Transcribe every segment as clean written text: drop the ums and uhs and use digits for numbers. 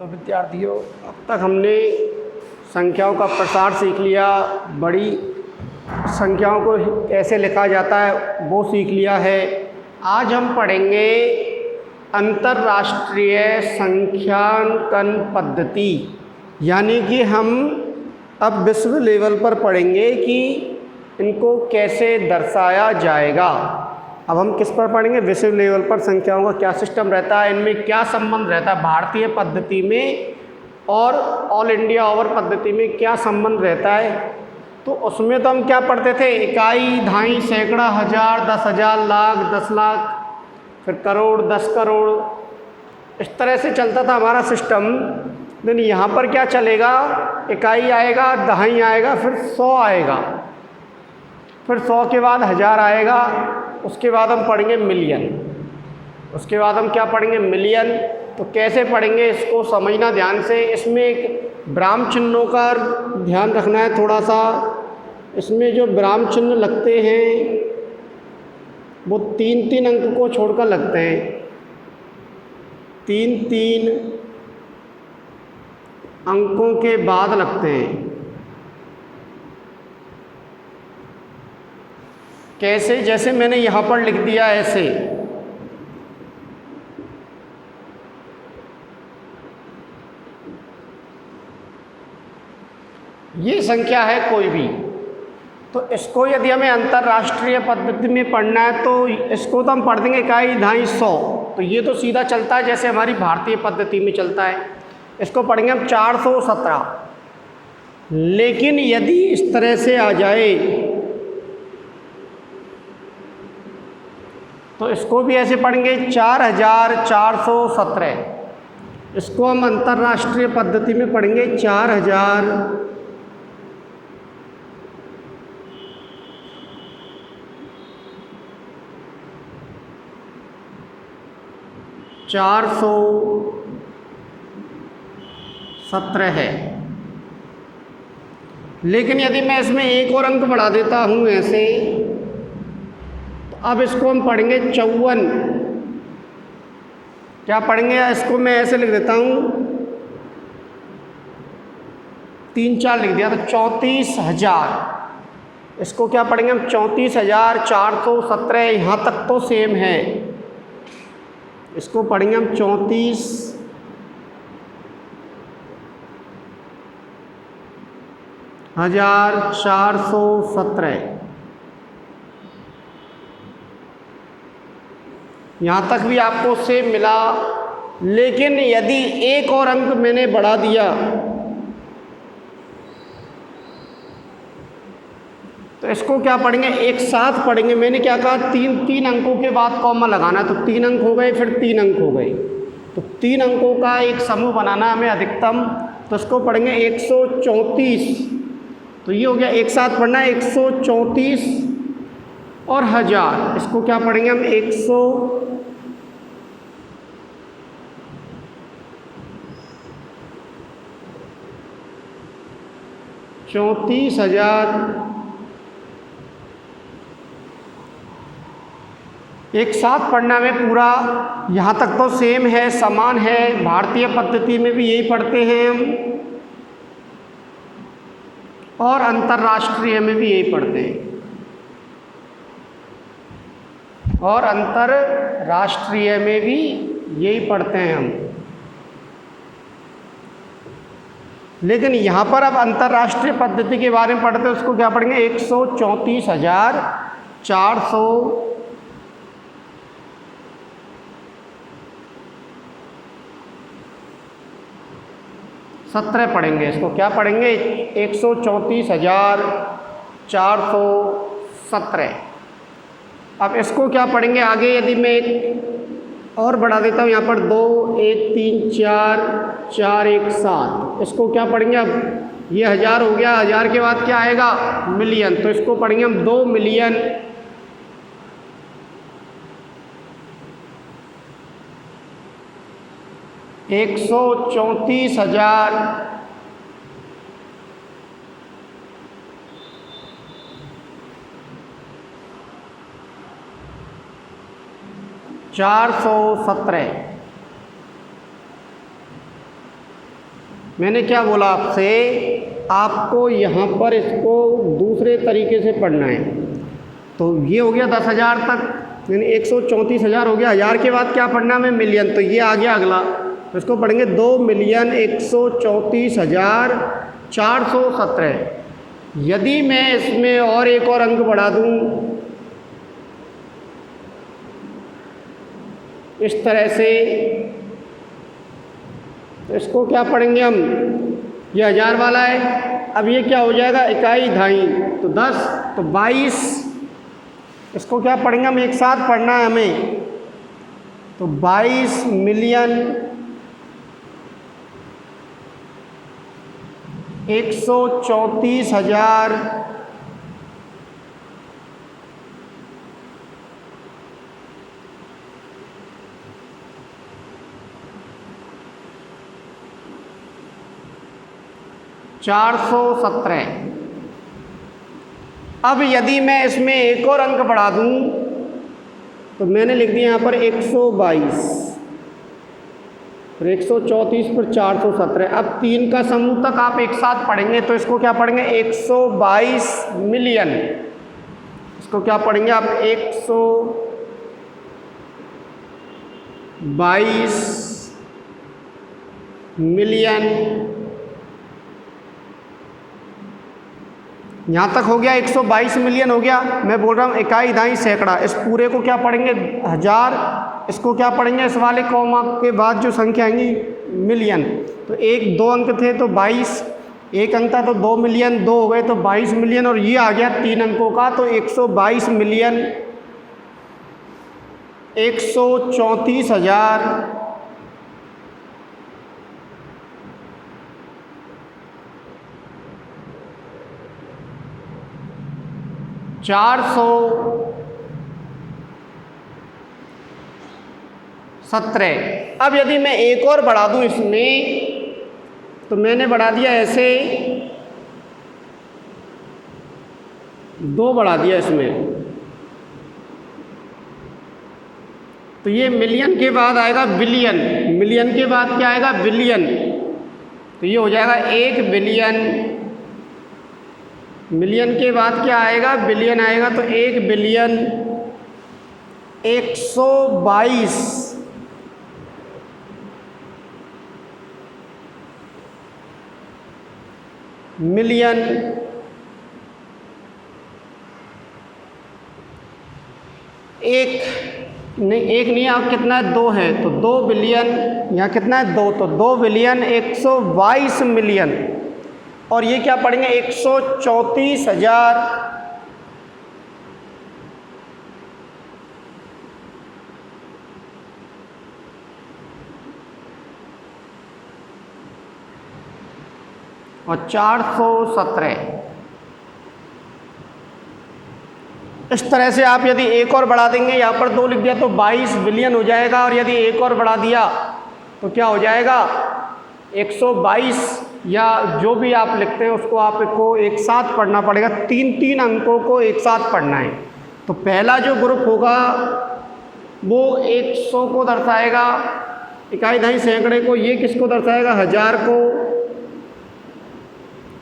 तो विद्यार्थियों, अब तक हमने संख्याओं का प्रसार सीख लिया, बड़ी संख्याओं को कैसे लिखा जाता है वो सीख लिया है। आज हम पढ़ेंगे अंतर्राष्ट्रीय संख्यांकन पद्धति, यानी कि हम अब विश्व लेवल पर पढ़ेंगे कि इनको कैसे दर्शाया जाएगा। अब हम किस पर पढ़ेंगे? विश्व लेवल पर संख्याओं का क्या सिस्टम रहता है, इनमें क्या संबंध रहता है, भारतीय पद्धति में और ऑल इंडिया ओवर पद्धति में क्या संबंध रहता है। तो उसमें तो हम क्या पढ़ते थे? इकाई, दहाई, सैकड़ा, हज़ार, 10,000, लाख, 10 लाख, फिर करोड़, 10 करोड़, इस तरह से चलता था हमारा सिस्टम। लेकिन यहाँ पर क्या चलेगा? इकाई आएगा, दहाई आएगा, फिर 100 आएगा, फिर 100 के बाद 1000 आएगा, उसके बाद हम पढ़ेंगे मिलियन। उसके बाद हम क्या पढ़ेंगे? मिलियन। तो कैसे पढ़ेंगे इसको समझना ध्यान से। इसमें एक विराम चिन्हों का ध्यान रखना है थोड़ा सा। इसमें जो विराम चिन्ह लगते हैं वो 3-3 अंक को छोड़कर लगते हैं। 3-3 अंकों के बाद लगते हैं। कैसे? जैसे मैंने यहाँ पर लिख दिया ऐसे, ये संख्या है कोई भी। तो इसको यदि हमें अंतर्राष्ट्रीय पद्धति में पढ़ना है तो इसको तो हम पढ़ देंगे इकाई, दहाई, 100। तो ये तो सीधा चलता है जैसे हमारी भारतीय पद्धति में चलता है। इसको पढ़ेंगे हम 417। लेकिन यदि इस तरह से आ जाए तो इसको भी ऐसे पढ़ेंगे 4417। इसको हम अंतर्राष्ट्रीय पद्धति में पढ़ेंगे 4417 है। लेकिन यदि मैं इसमें एक और अंक बढ़ा देता हूँ ऐसे, अब इसको हम पढ़ेंगे 54। क्या पढ़ेंगे? इसको मैं ऐसे लिख देता हूँ, 3-4 लिख दिया तो 34,000। इसको क्या पढ़ेंगे हम? 34,417। यहाँ तक तो सेम है। इसको पढ़ेंगे हम 34,417। यहाँ तक भी आपको सेम मिला। लेकिन यदि एक और अंक मैंने बढ़ा दिया तो इसको क्या पढ़ेंगे? एक साथ पढ़ेंगे। मैंने क्या कहा? 3-3 अंकों के बाद कॉमा लगाना। तो 3 अंक हो गए, फिर 3 अंक हो गए। तो 3 अंकों का एक समूह बनाना हमें अधिकतम। तो इसको पढ़ेंगे 134। तो ये हो गया, एक साथ पढ़ना है 134 और 1000। इसको क्या पढ़ेंगे हम? 134,000 एक साथ पढ़ना में पूरा। यहाँ तक तो सेम है, समान है। भारतीय पद्धति में भी यही पढ़ते हैं हम और अंतर्राष्ट्रीय में भी यही पढ़ते हैं। और अंतर्राष्ट्रीय में भी यही पढ़ते हैं हम। लेकिन यहाँ पर अब अंतर्राष्ट्रीय पद्धति के बारे में पढ़ते हैं। उसको क्या पढ़ेंगे? 134,417 पढ़ेंगे। इसको क्या पढ़ेंगे? 134,417। अब इसको क्या पढ़ेंगे आगे? यदि मैं एक और बढ़ा देता हूँ यहाँ पर 2, 1, 3, 4, 4, 1, 7। इसको क्या पढ़ेंगे? अब ये 1000 हो गया। 1000 के बाद क्या आएगा? मिलियन। तो इसको पढ़ेंगे हम 2 मिलियन। एक 134,000 417। मैंने क्या बोला आपसे, आपको यहाँ पर इसको दूसरे तरीके से पढ़ना है। तो ये हो गया 10,000 तक, यानी 134,000 हो गया। 1000 के बाद क्या पढ़ना है हमें, मिलियन। तो ये आ गया अगला, तो इसको पढ़ेंगे 2,134,417। यदि मैं इसमें और एक और अंक बढ़ा दूँ इस तरह से, तो इसको क्या पढ़ेंगे हम, ये 1000 वाला है। अब ये क्या हो जाएगा, इकाई धाई, तो 10, तो 22। इसको क्या पढ़ेंगे हम, एक साथ पढ़ना है हमें, तो 22 मिलियन 134,000 417। अब यदि मैं इसमें एक और अंक बढ़ा दूं, तो मैंने लिख दिया यहाँ पर 122, फिर 134 पर 417। अब 3 का समूह तक आप एक साथ पढ़ेंगे, तो इसको क्या पढ़ेंगे, 122 मिलियन। इसको क्या पढ़ेंगे आप, 122 मिलियन। यहाँ तक हो गया, 122 मिलियन हो गया। मैं बोल रहा हूँ इकाई दाई सैकड़ा, इस पूरे को क्या पढ़ेंगे 1000, इसको क्या पढ़ेंगे इस वाले कॉमा के बाद जो संख्या आएंगी मिलियन। तो 1-2 अंक थे तो 22, एक अंक था तो 2 मिलियन, 2 हो गए तो 22 मिलियन, और ये आ गया 3 अंकों का, तो 122 मिलियन 134,000 417। अब यदि मैं एक और बढ़ा दूं इसमें, तो मैंने बढ़ा दिया ऐसे, 2 बढ़ा दिया इसमें, तो ये मिलियन के बाद आएगा बिलियन, मिलियन के बाद क्या आएगा, बिलियन। तो ये हो जाएगा 1 बिलियन, मिलियन के बाद क्या आएगा, बिलियन आएगा, तो 1 बिलियन 122 मिलियन 1 नहीं, आप कितना है, 2 है, तो 2 बिलियन, यहाँ कितना है 2, तो 2 बिलियन 122 मिलियन। और ये क्या पढ़ेंगे, 134,000 और 417। इस तरह से आप यदि एक और बढ़ा देंगे, यहाँ पर 2 लिख दिया तो 22 बिलियन हो जाएगा, और यदि एक और बढ़ा दिया तो क्या हो जाएगा, 122, या जो भी आप लिखते हैं उसको आपको एक साथ पढ़ना पड़ेगा, 3 अंकों को एक साथ पढ़ना है। तो पहला जो ग्रुप होगा वो 100 को दर्शाएगा, इकाई दहाई सैकड़े को, ये किसको दर्शाएगा, 1000 को,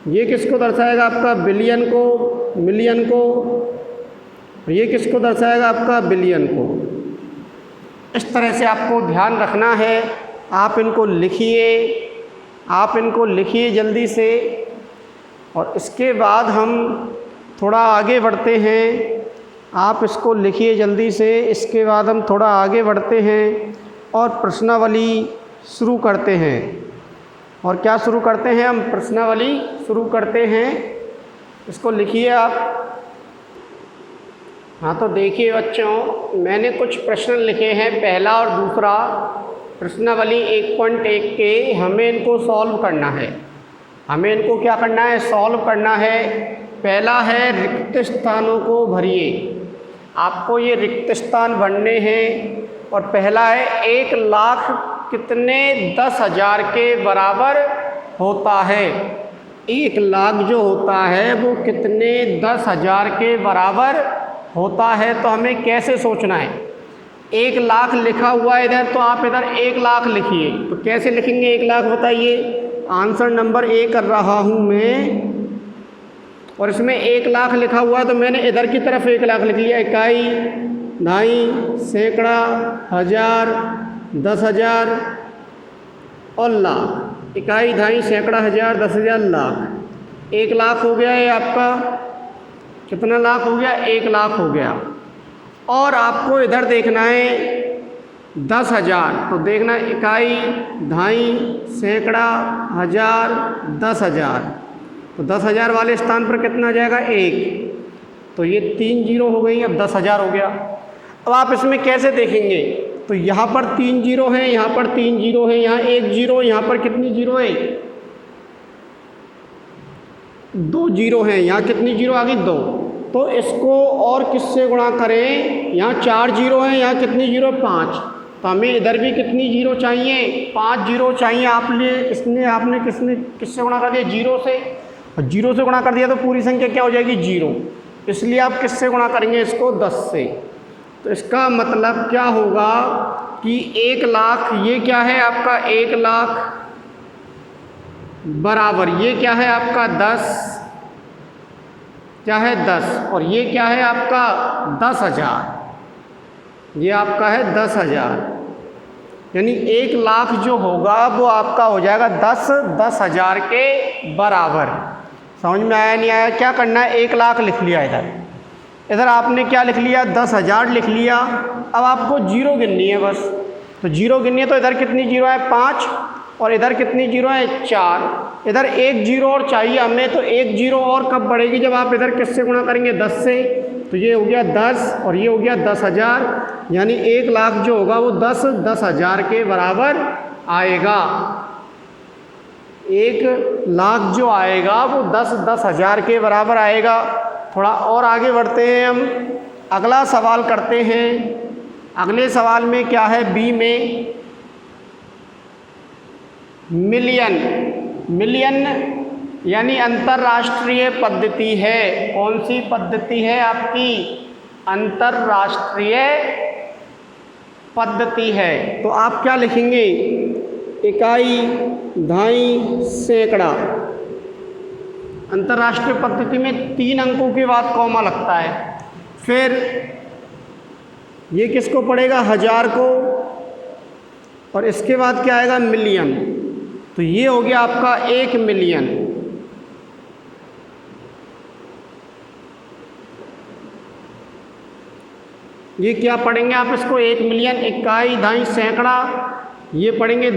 ये किसको दर्शाएगा आपका, बिलियन को, मिलियन को, ये किसको दर्शाएगा आपका, बिलियन को। इस तरह से आपको ध्यान रखना है। आप इनको लिखिए जल्दी से, और इसके बाद हम थोड़ा आगे बढ़ते हैं। आप इसको लिखिए जल्दी से, इसके बाद हम थोड़ा आगे बढ़ते हैं और प्रश्नावली शुरू करते हैं। और क्या शुरू करते हैं हम, प्रश्नावली शुरू करते हैं। इसको लिखिए आप। हाँ, तो देखिए बच्चों, मैंने कुछ प्रश्न लिखे हैं, पहला और दूसरा, प्रश्नावली 1.1 के। हमें इनको सॉल्व करना है, हमें इनको क्या करना है, सॉल्व करना है। पहला है रिक्त स्थानों को भरिए। आपको ये रिक्त स्थान भरने हैं। और पहला है 1 लाख कितने 10,000 के बराबर होता है। 1 लाख जो होता है वो कितने 10,000 के बराबर होता है। तो हमें कैसे सोचना है, 1 लाख लिखा हुआ है इधर, तो आप इधर 1 लाख लिखिए। तो कैसे लिखेंगे 1 लाख बताइए। आंसर नंबर ए कर रहा हूँ मैं, और इसमें 1 लाख लिखा हुआ है तो मैंने इधर की तरफ 1 लाख लिख लिया। इकाई, दहाई, सैकड़ा, हज़ार, 10,000 और लाख। इकाई, दहाई, सैकड़ा, हज़ार, 10,000, लाख। 1 लाख हो गया। ये आपका कितना लाख हो गया? 1 लाख हो गया। और आपको इधर देखना है 10,000, तो देखना इकाई, दहाई, सैकड़ा, हज़ार, 10,000, तो 10,000 वाले स्थान पर कितना आ जाएगा? 1। तो ये 3 जीरो हो गई, अब 10,000 हो गया। अब आप इसमें कैसे देखेंगे? तो यहाँ पर 3 जीरो हैं, यहाँ पर 3 जीरो हैं, यहाँ 1 जीरो, यहाँ पर कितनी जीरो है? 2 जीरो हैं। यहाँ कितनी जीरो आ गई? 2। तो इसको और किससे गुणा करें? यहाँ 4 जीरो हैं, यहाँ कितनी जीरो? 5। तो हमें इधर भी कितनी जीरो चाहिए? 5 जीरो चाहिए। आपने किससे गुणा कर दिया? जीरो से। और जीरो से गुणा कर दिया तो पूरी संख्या क्या हो जाएगी? जीरो। इसलिए आप किससे गुणा करेंगे इसको? 10 से। तो इसका मतलब क्या होगा कि 1 लाख, ये क्या है आपका? 1 लाख बराबर ये क्या है आपका? 10। क्या है? 10। और ये क्या है आपका? 10,000। ये आपका है 10,000। यानी 1 लाख जो होगा वो आपका हो जाएगा 10,000 के बराबर। समझ में आया नहीं आया? क्या करना है? 1 लाख लिख लिया इधर आपने क्या लिख लिया? 10,000 लिख लिया। अब आपको जीरो गिननी है बस। तो जीरो गिननी है तो इधर कितनी जीरो है? 5। और इधर कितनी जीरो है? 4। इधर 1 जीरो और चाहिए हमें, तो 1 जीरो और कब बढ़ेगी? जब आप इधर किससे गुणा करेंगे? 10 से। तो ये हो गया 10 और ये हो गया 10,000। यानी 1 लाख जो होगा वो 10,000 के बराबर आएगा। 1 लाख जो आएगा वो 10,000 के बराबर आएगा। थोड़ा और आगे बढ़ते हैं हम, अगला सवाल करते हैं। अगले सवाल में क्या है? बी में मिलियन यानी अंतर्राष्ट्रीय पद्धति है। कौन सी पद्धति है आपकी? अंतर्राष्ट्रीय पद्धति है। तो आप क्या लिखेंगे? इकाई, दहाई, सैकड़ा। अंतर्राष्ट्रीय पद्धति में 3 अंकों के बाद कॉमा लगता है। फिर ये किसको पड़ेगा? 1000 को। और इसके बाद क्या आएगा? मिलियन। तो ये हो गया आपका 1 मिलियन। ये क्या पढ़ेंगे आप इसको? 1 मिलियन। इकाई, दहाई, सैकड़ा, ये पढ़ेंगे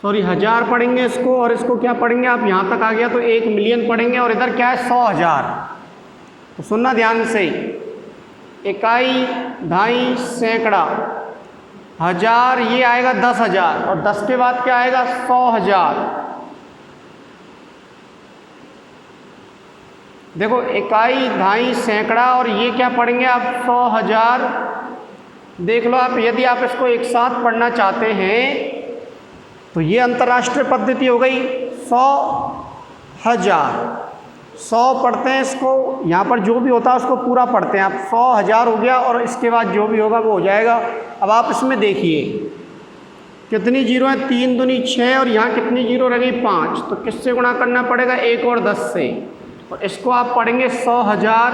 1000 पढ़ेंगे इसको। और इसको क्या पढ़ेंगे आप? यहाँ तक आ गया तो 1 मिलियन पढ़ेंगे। और इधर क्या है? 100,000। तो सुनना ध्यान से, इकाई, दहाई, सैकड़ा, 1000, ये आएगा 10,000। और 10 के बाद क्या आएगा? 100,000। देखो, इकाई, दहाई, सैकड़ा और ये क्या पढ़ेंगे आप? 100,000। देख लो आप, यदि आप इसको एक साथ पढ़ना चाहते हैं तो ये अंतर्राष्ट्रीय पद्धति हो गई। 100,000, 100 पढ़ते हैं इसको। यहाँ पर जो भी होता है उसको पूरा पढ़ते हैं आप। 100,000 हो गया और इसके बाद जो भी होगा वो हो जाएगा। अब आप इसमें देखिए कितनी जीरो है? 3 दूनी 6 और यहाँ कितनी जीरो रह गई? 5। तो किससे गुणा करना पड़ेगा? 1 और 10 से। और इसको आप पढ़ेंगे 100,000।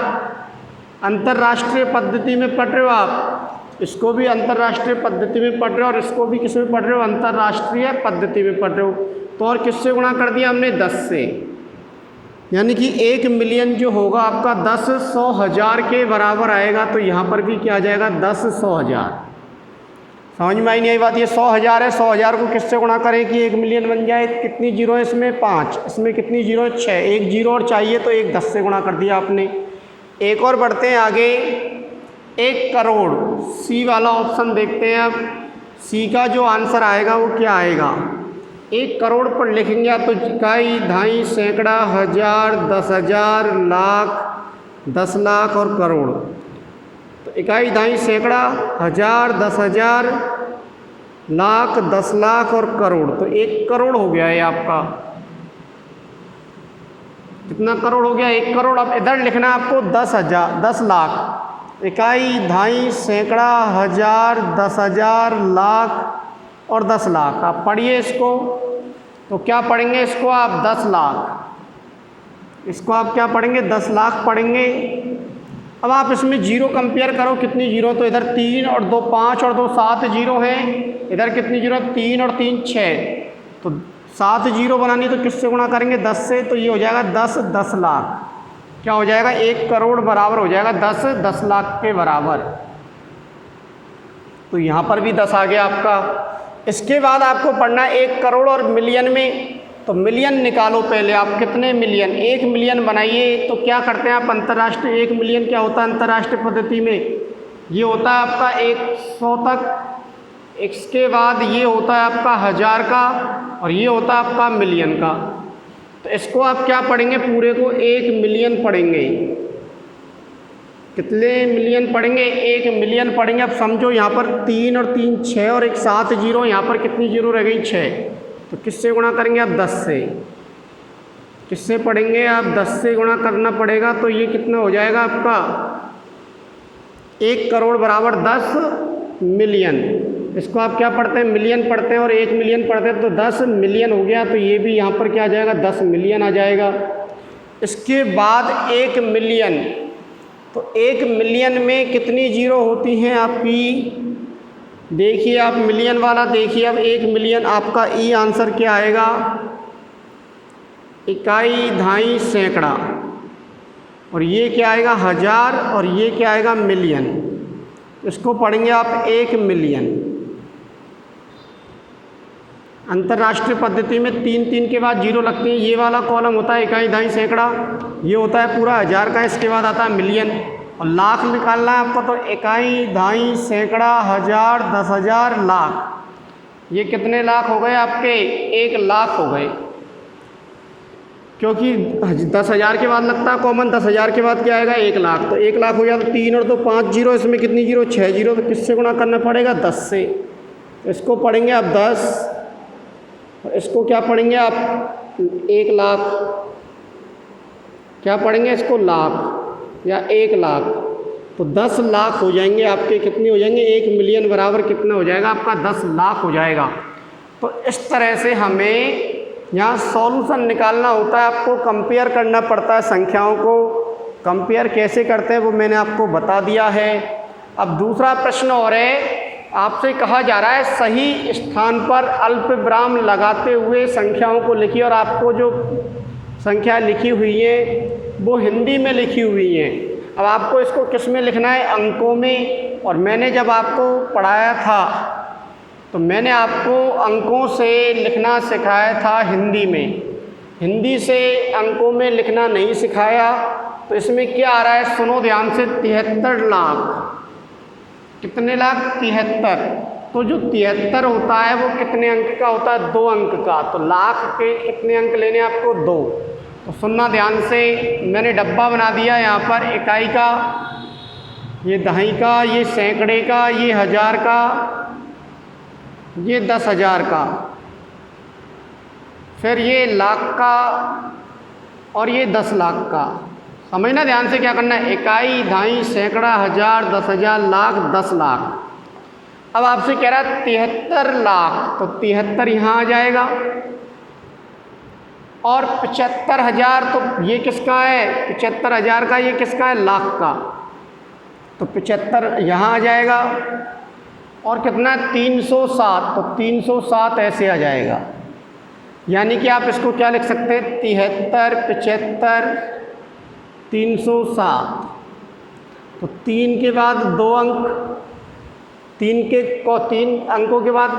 अंतर्राष्ट्रीय पद्धति में पढ़ रहे हो आप, इसको भी अंतर्राष्ट्रीय पद्धति में पढ़ रहे हो और इसको भी किस में पढ़ रहे हो? अंतर्राष्ट्रीय पद्धति में पढ़ रहे हो। तो और किससे गुणा कर दिया हमने? 10 से। यानी कि 1 मिलियन जो होगा आपका 10 100,000 के बराबर आएगा। तो यहाँ पर भी क्या आ जाएगा? 10 100,000। समझ में आई नहीं आई बात? ये 100,000 है। 100,000 को किससे गुणा करें कि 1 मिलियन बन जाए? कितनी जीरो है इसमें? 5। इसमें कितनी जीरो है? 6। 1 जीरो और चाहिए तो 1 10 से गुणा कर दिया आपने। एक और बढ़ते हैं आगे। 1 करोड़, सी वाला ऑप्शन देखते हैं अब। सी का जो आंसर आएगा वो क्या आएगा? 1 करोड़ पर लिखेंगे आप तो इकाई, दहाई, सैकड़ा, 1000, 10,000, लाख, 10 लाख और करोड़। तो इकाई, दहाई, सैकड़ा, 1000, 10,000, लाख, 10 लाख और करोड़। तो 1 करोड़ हो गया है आपका। कितना करोड़ हो गया? 1 करोड़। अब इधर लिखना है आपको 10,000, 10 लाख। इकाई, दहाई, सैकड़ा, 1000, 10,000, लाख और 10 लाख। आप पढ़िए इसको। तो क्या पढ़ेंगे इसको आप 10 लाख, इसको आप क्या पढ़ेंगे 10 लाख पढ़ेंगे। अब आप इसमें जीरो कंपेयर करो, कितनी जीरो, तो इधर 3 और 2 5 और 2 7 जीरो हैं, इधर कितनी जीरो, 3 और 3 6, तो 7 जीरो बनानी तो किससे गुणा करेंगे 10 से, तो ये हो जाएगा 10 लाख, क्या हो जाएगा 1 करोड़ बराबर हो जाएगा 10 लाख के बराबर। तो यहाँ पर भी 10 आ गया आपका। इसके बाद आपको पढ़ना है 1 करोड़ और मिलियन में, तो मिलियन निकालो पहले आप, कितने मिलियन, 1 मिलियन बनाइए। तो क्या करते हैं आप अंतर्राष्ट्रीय, 1 मिलियन क्या होता है अंतर्राष्ट्रीय पद्धति में, ये होता है आपका 100 तक, इसके बाद ये होता है आपका 1000 का, और ये होता है आपका मिलियन का। तो इसको आप क्या पढ़ेंगे, पूरे को 1 मिलियन पढ़ेंगे। कितने मिलियन पढ़ेंगे, 1 मिलियन पढ़ेंगे। अब समझो यहाँ पर 3 और 3 6 और एक 7 जीरो, यहाँ पर कितनी जीरो रह गई 6, तो किससे गुणा करेंगे आप 10 से, किससे पढ़ेंगे आप 10 से गुणा करना पड़ेगा। तो ये कितना हो जाएगा आपका 1 करोड़ बराबर 10 मिलियन। इसको आप क्या पढ़ते हैं मिलियन पढ़ते हैं, और 1 मिलियन पढ़ते हैं, तो 10 मिलियन हो गया। तो ये भी यहाँ पर क्या आ जाएगा 10 मिलियन आ जाएगा। इसके बाद 1 मिलियन, तो 1 मिलियन में कितनी जीरो होती हैं आपकी, देखिए आप मिलियन वाला देखिए। अब 1 मिलियन आपका ई आंसर क्या आएगा, इकाई, दहाई, सैकड़ा, और ये क्या आएगा 1000, और ये क्या आएगा मिलियन। इसको पढ़ेंगे आप 1 मिलियन। अंतर्राष्ट्रीय पद्धति में 3 के बाद जीरो लगते हैं। ये वाला कॉलम होता है इकाई, दहाई, सैकड़ा, ये होता है पूरा 1000 का, इसके बाद आता है मिलियन। और लाख निकालना है आपको, तो इकाई, दहाई, सैकड़ा, 1000, 10,000, लाख। ये कितने लाख हो गए आपके, 1 लाख हो गए, क्योंकि 10,000 के बाद लगता है कॉमन, 10,000 के बाद क्या आएगा 1 लाख। तो 1 लाख हो गया। तो 3 और 2 5 जीरो, इसमें कितनी जीरो 6 जीरो, तो किससे गुणा करना पड़ेगा 10 से। तो इसको पढ़ेंगे आप 10, और इसको क्या पढ़ेंगे आप 1 लाख, क्या पढ़ेंगे इसको लाख या 1 लाख। तो 10 लाख हो जाएंगे आपके, कितने हो जाएंगे 1 मिलियन बराबर कितना हो जाएगा आपका 10 लाख हो जाएगा। तो इस तरह से हमें यहाँ सॉल्यूशन निकालना होता है, आपको कंपेयर करना पड़ता है संख्याओं को। कंपेयर कैसे करते हैं वो मैंने आपको बता दिया है। अब दूसरा प्रश्न और है, आपसे कहा जा रहा है सही स्थान पर अल्प विराम लगाते हुए संख्याओं को लिखिए, और आपको जो संख्या लिखी हुई है वो हिंदी में लिखी हुई है। अब आपको इसको किस में लिखना है, अंकों में। और मैंने जब आपको पढ़ाया था तो मैंने आपको अंकों से लिखना सिखाया था हिंदी में, हिंदी से अंकों में लिखना नहीं सिखाया। तो इसमें क्या आ रहा है सुनो ध्यान से, 73 लाख, कितने लाख 73। तो जो 73 होता है वो कितने अंक का होता है, 2 अंक का। तो लाख के कितने अंक लेने आपको 2। तो सुनना ध्यान से, मैंने डब्बा बना दिया यहाँ पर, इकाई का, ये दहाई का, ये सैकड़े का, ये 1000 का, ये 10,000 का, फिर ये लाख का, और ये 10 लाख का। समझना ध्यान से क्या करना है, इकाई, दहाई, सैकड़ा, 1000, 10,000, लाख, 10 लाख। अब आपसे कह रहा है 73 लाख, तो 73 यहाँ आ जाएगा, और 75,000, तो ये किसका है 75,000 का, ये किसका है लाख का। तो 75 यहाँ आ जाएगा, और कितना 307, तो 307 ऐसे आ जाएगा। यानी कि आप इसको क्या लिख सकते हैं 73, 75, 307। तो 3 के बाद 2 अंक, 3 अंकों के बाद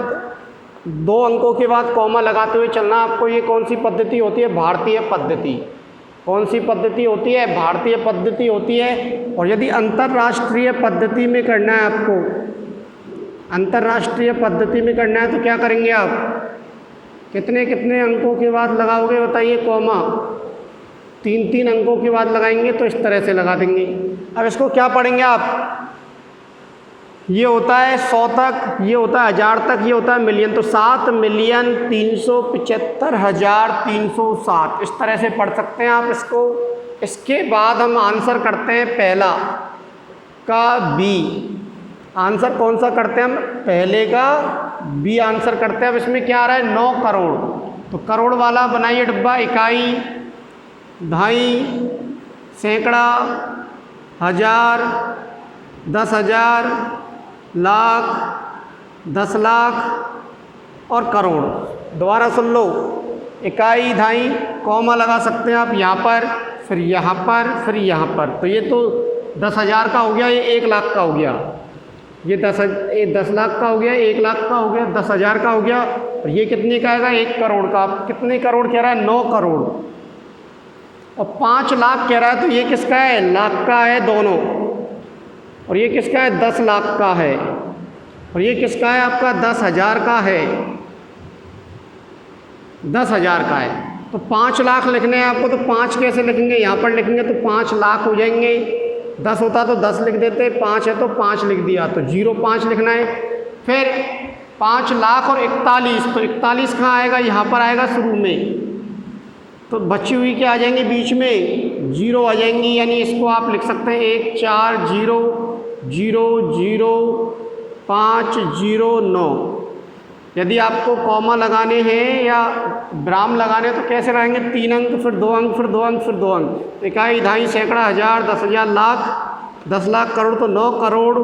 2 अंकों के बाद कॉमा लगाते हुए चलना आपको। ये कौन सी पद्धति होती है, भारतीय पद्धति। कौन सी पद्धति होती है, भारतीय पद्धति होती है। और यदि अंतर्राष्ट्रीय पद्धति में करना है आपको, अंतर्राष्ट्रीय पद्धति में करना है तो क्या करेंगे आप, कितने कितने अंकों के बाद लगाओगे बताइए कॉमा, 3 अंकों के बाद लगाएंगे, तो इस तरह से लगा देंगे। अब इसको क्या पढ़ेंगे आप, ये होता है 100 तक, ये होता है 1000 तक, ये होता है मिलियन। तो 7,375,307 इस तरह से पढ़ सकते हैं आप इसको। इसके बाद हम आंसर करते हैं पहला का बी। आंसर कौन सा करते हैं हम, पहले का बी आंसर करते हैं। अब इसमें क्या आ रहा है 9 करोड़, तो करोड़ वाला बनाइए डब्बा, इकाई, दहाई, सैकड़ा, हज़ार, 10,000, लाख, 10 लाख और करोड़। दोबारा सुन लो, इकाई, दहाई, कॉमा लगा सकते हैं आप यहाँ पर, फिर यहाँ पर, फिर यहाँ पर। तो ये तो 10,000 का हो गया, ये 1 लाख का हो गया, ये 10 लाख का हो गया, 1 लाख का हो गया, 10,000 का हो गया, और ये कितने का आएगा? 1 करोड़ का। कितने करोड़ कह रहा है? 9 करोड़। और 5 लाख कह रहा है, तो ये किसका है? लाख का है दोनों। और ये किसका है? 10 लाख का है। और ये किसका है? आपका 10,000 का है, 10,000 का है। तो 5 लाख लिखने हैं आपको, तो 5 कैसे लिखेंगे? यहाँ पर लिखेंगे तो 5 लाख हो जाएंगे। 10 होता तो 10 लिख देते, 5 है तो 5 लिख दिया, तो 0.5 लिखना है। फिर 5 लाख और 41, तो 41 कहाँ आएगा? यहाँ पर आएगा शुरू में। तो बची हुई क्या आ जाएंगी? बीच में 0 आ जाएंगी, यानी इसको आप लिख सकते हैं 1 4 0 0 0 5 0 9। यदि आपको कॉमा लगाने हैं या विराम लगाने हैं तो कैसे रहेंगे? 3 अंक, फिर 2 अंक, फिर 2 अंक, फिर 2 अंक। इकाई, दहाई, सैकड़ा, हज़ार, 10,000, लाख, 10 लाख, करोड़, तो 9 करोड़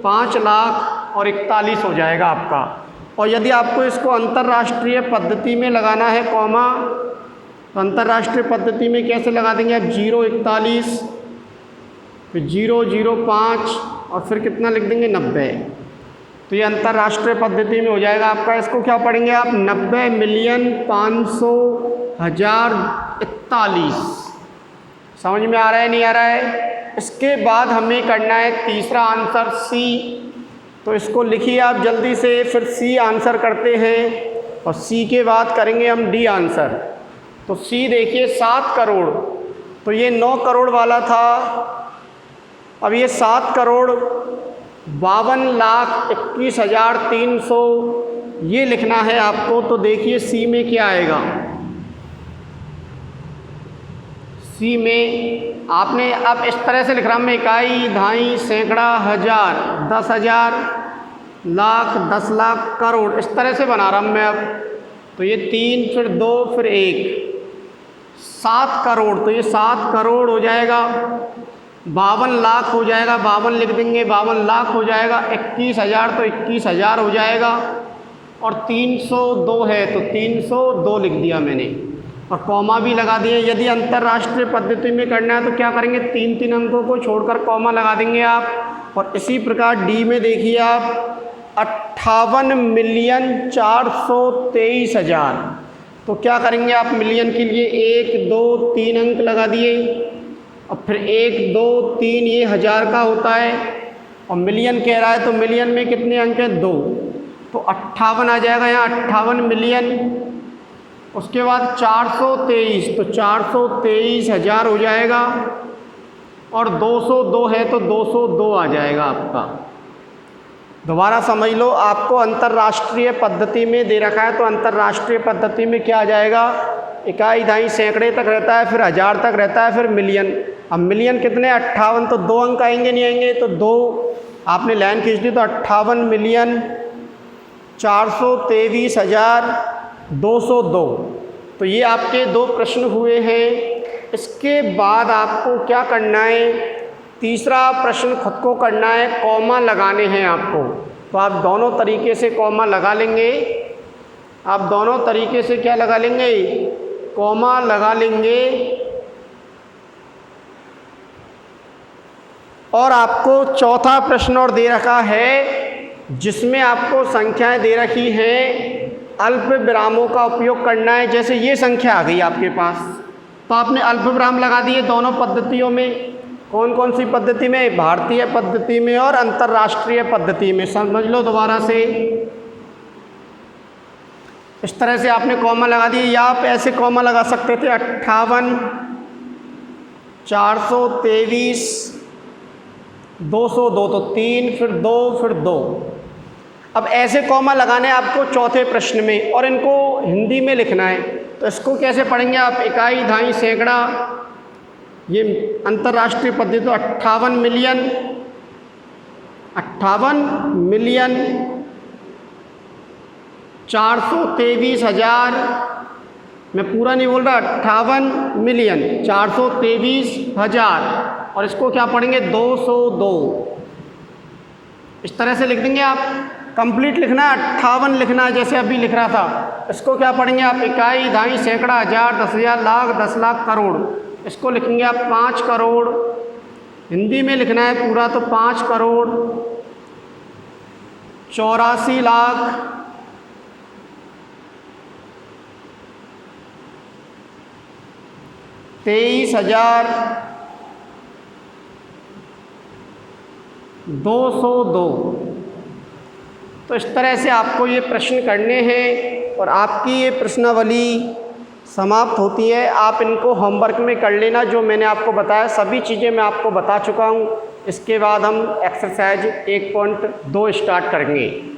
5 लाख और 41 हो जाएगा आपका। और यदि आपको इसको अंतर्राष्ट्रीय पद्धति में लगाना है कॉमा, तो अंतर्राष्ट्रीय पद्धति में कैसे लगा देंगे आप? 0 41, फिर 0 0 5 और फिर कितना लिख देंगे? 90। तो ये अंतर्राष्ट्रीय पद्धति में हो जाएगा आपका। इसको क्या पढ़ेंगे आप? 90,500,041। समझ में आ रहा है, नहीं आ रहा है? इसके बाद हमें करना है तीसरा आंसर, सी। तो इसको लिखिए आप जल्दी से, फिर सी आंसर करते हैं और सी के बाद करेंगे हम डी आंसर। तो सी देखिए 7 करोड़, तो ये 9 करोड़ वाला था, अब ये 7 करोड़ 52,21,300 ये लिखना है आपको। तो देखिए सी में क्या आएगा? सी में आपने अब इस तरह से लिख रहा हूँ मैं, इकाई, दहाई, सैकड़ा, हज़ार, 10,000, लाख, 10 लाख, करोड़, इस तरह से बना रहा हूँ मैं अब। तो ये 3, फिर 2, फिर 1, 7 करोड़, तो ये 7 करोड़ हो जाएगा। 52 लाख हो जाएगा, 52 लिख देंगे, 52 लाख हो जाएगा। 21,000 तो 21,000 हो जाएगा। और 302 है तो 302 लिख दिया मैंने, और कॉमा भी लगा दिए। यदि अंतर्राष्ट्रीय पद्धति में करना है तो क्या करेंगे? 3 अंकों को छोड़कर कॉमा लगा देंगे आप। और इसी प्रकार डी में देखिए आप 58,423,000। तो क्या करेंगे आप? मिलियन के लिए 1 2 3 अंक लगा दिए, और फिर 1 2 3, ये 1000 का होता है, और मिलियन कह रहा है तो मिलियन में कितने अंक हैं? 2, तो 58 आ जाएगा यहाँ, 58 मिलियन। उसके बाद 423, तो 423,000 हो जाएगा। और 202 है तो 202 आ जाएगा आपका। दोबारा समझ लो, आपको अंतर्राष्ट्रीय पद्धति में दे रखा है, तो अंतर्राष्ट्रीय पद्धति में क्या आ जाएगा? इकाई, दहाई, सैकड़े तक रहता है, फिर 1000 तक रहता है, फिर मिलियन। अब मिलियन कितने? 58, तो 2 अंक आएंगे नहीं आएंगे? तो 2 आपने लाइन खींच दी, तो 58,423,202। तो ये आपके 2 प्रश्न हुए हैं। इसके बाद आपको क्या करना है? तीसरा प्रश्न खुद को करना है, कॉमा लगाने हैं आपको। तो आप दोनों तरीके से कॉमा लगा लेंगे। आप दोनों तरीके से क्या लगा लेंगे? कॉमा लगा लेंगे। और आपको चौथा प्रश्न और दे रखा है, जिसमें आपको संख्याएं दे रखी हैं, अल्प विरामों का उपयोग करना है। जैसे ये संख्या आ गई आपके पास, तो आपने अल्प विराम लगा दिए दोनों पद्धतियों में। कौन कौन सी पद्धति में? भारतीय पद्धति में और अंतर्राष्ट्रीय पद्धति में। समझ लो दोबारा से, इस तरह से आपने कॉमा लगा दिए, या आप ऐसे कॉमा लगा सकते थे 58,423,202, तो 3 फिर 2 फिर 2। अब ऐसे कॉमा लगाने आपको चौथे प्रश्न में, और इनको हिंदी में लिखना है। तो इसको कैसे पढ़ेंगे आप? इकाई, दहाई, सैकड़ा, ये अंतर्राष्ट्रीय पद्धति। तो 58 मिलियन 423,000 मैं पूरा नहीं बोल रहा, 58,423,000, और इसको क्या पढ़ेंगे 202। इस तरह से लिख देंगे आप। कंप्लीट लिखना है, 58 लिखना है जैसे अभी लिख रहा था। इसको क्या पढ़ेंगे आप, इकाई, दहाई, सैकड़ा, हज़ार, 10,000, लाख, 10 लाख, करोड़। इसको लिखेंगे आप 5 करोड़। हिंदी में लिखना है पूरा तो 5 करोड़ 84 लाख 23,202। तो इस तरह से आपको ये प्रश्न करने हैं और आपकी ये प्रश्नावली समाप्त होती है। आप इनको होमवर्क में कर लेना, जो मैंने आपको बताया सभी चीज़ें मैं आपको बता चुका हूँ। इसके बाद हम एक्सरसाइज 1.2 स्टार्ट करेंगे।